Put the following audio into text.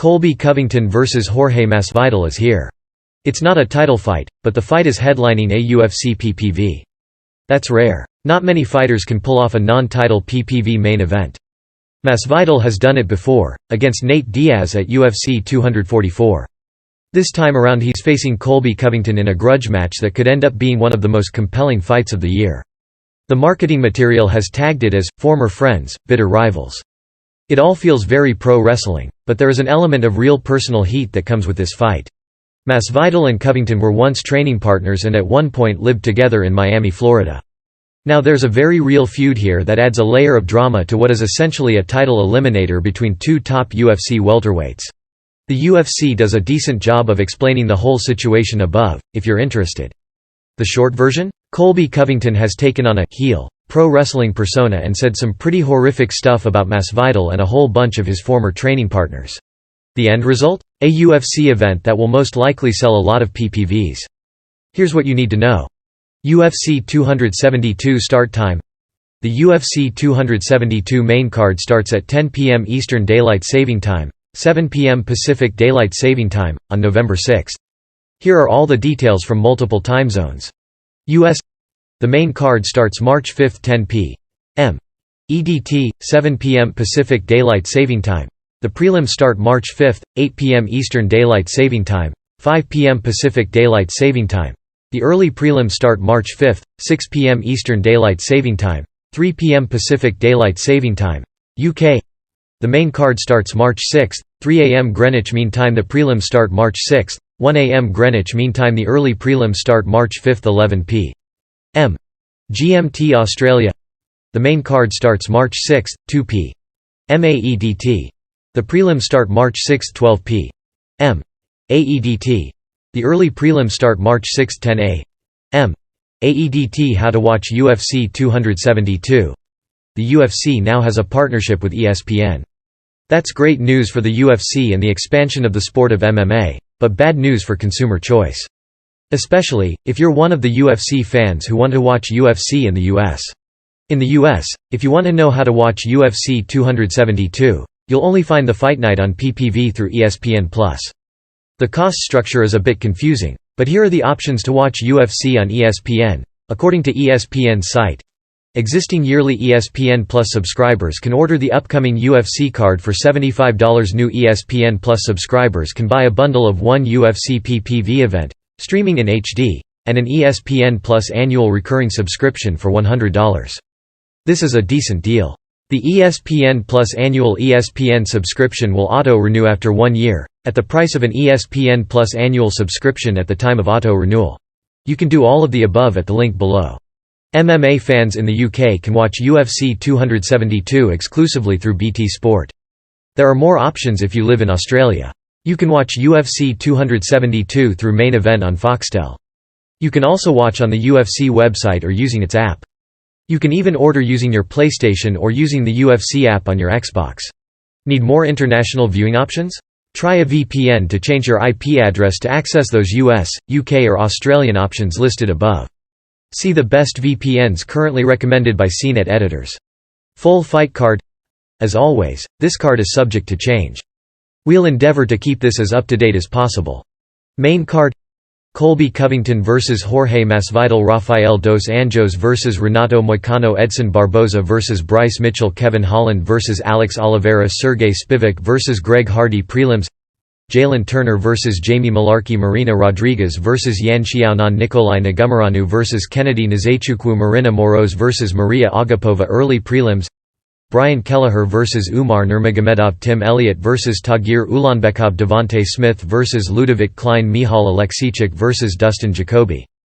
Colby Covington vs Jorge Masvidal is here. It's not a title fight, but the fight is headlining a UFC PPV. That's rare. Not many fighters can pull off a non-title PPV main event. Masvidal has done it before, against Nate Diaz at UFC 244. This time around he's facing Colby Covington in a grudge match that could end up being one of the most compelling fights of the year. The marketing material has tagged it as, former friends, bitter rivals. It all feels very pro-wrestling, but there is an element of real personal heat that comes with this fight. Masvidal and Covington were once training partners and at one point lived together in Miami, Florida. Now there's a very real feud here that adds a layer of drama to what is essentially a title eliminator between two top UFC welterweights. The UFC does a decent job of explaining the whole situation above, if you're interested. The short version? Colby Covington has taken on a heel pro-wrestling persona and said some pretty horrific stuff about Masvidal and a whole bunch of his former training partners. The end result? A UFC event that will most likely sell a lot of PPVs. Here's what you need to know. UFC 272 start time. The UFC 272 main card starts at 10 p.m. Eastern Daylight Saving Time, 7 p.m. Pacific Daylight Saving Time, on November 6. Here are all the details from multiple time zones. US. The main card starts March 5, 10 p.m. EDT, 7 p.m. Pacific Daylight Saving Time. The prelims start March 5, 8 p.m. Eastern Daylight Saving Time, 5 p.m. Pacific Daylight Saving Time. The early prelims start March 5, 6 p.m. Eastern Daylight Saving Time, 3 p.m. Pacific Daylight Saving Time. UK. The main card starts March 6, 3 a.m. Greenwich Mean Time. The prelims start March 6, 1 a.m. Greenwich Mean Time. The early prelims start March 5, 11 p.m. GMT Australia. The main card starts March 6, 2 p.m. AEDT. The prelims start March 6, 12 p.m. AEDT. The early prelims start March 6, 10 a.m. AEDT. How to watch UFC 272. The UFC now has a partnership with ESPN. That's great news for the UFC and the expansion of the sport of MMA, but bad news for consumer choice. Especially, if you're one of the UFC fans who want to watch UFC in the US. In the US, if you want to know how to watch UFC 272, you'll only find the Fight Night on PPV through ESPN+. The cost structure is a bit confusing, but here are the options to watch UFC on ESPN. According to ESPN's site, existing yearly ESPN Plus subscribers can order the upcoming UFC card for $75. New ESPN Plus subscribers can buy a bundle of one UFC PPV event, streaming in HD, and an ESPN Plus annual recurring subscription for $100. This is a decent deal. The ESPN Plus annual ESPN subscription will auto-renew after 1 year, at the price of an ESPN Plus annual subscription at the time of auto-renewal. You can do all of the above at the link below. MMA fans in the UK can watch UFC 272 exclusively through BT Sport. There are more options if you live in Australia. You can watch UFC 272 through Main Event on Foxtel. You can also watch on the UFC website or using its app. You can even order using your PlayStation or using the UFC app on your Xbox. Need more international viewing options? Try a VPN to change your IP address to access those US, UK or Australian options listed above. See the best VPNs currently recommended by CNET editors. Full fight card. As always, this card is subject to change. We'll endeavor to keep this as up-to-date as possible. Main card. Colby Covington vs Jorge Masvidal. Rafael dos Anjos vs Renato Moicano. Edson Barboza vs Bryce Mitchell. Kevin Holland vs Alex Oliveira. Sergey Spivak vs Greg Hardy. Prelims. Jalen Turner vs Jamie Malarkey. Marina Rodriguez vs Yan Xiaonan. Nikolai Negumereanu vs Kennedy Nzechukwu. Marina Moroz vs Maria Agapova. Early prelims. Brian Kelleher vs Umar Nurmagomedov. Tim Elliott vs Tagir Ulanbekov. Devontae Smith vs Ludovic Klein. Mihal Aleksichuk vs Dustin Jacoby.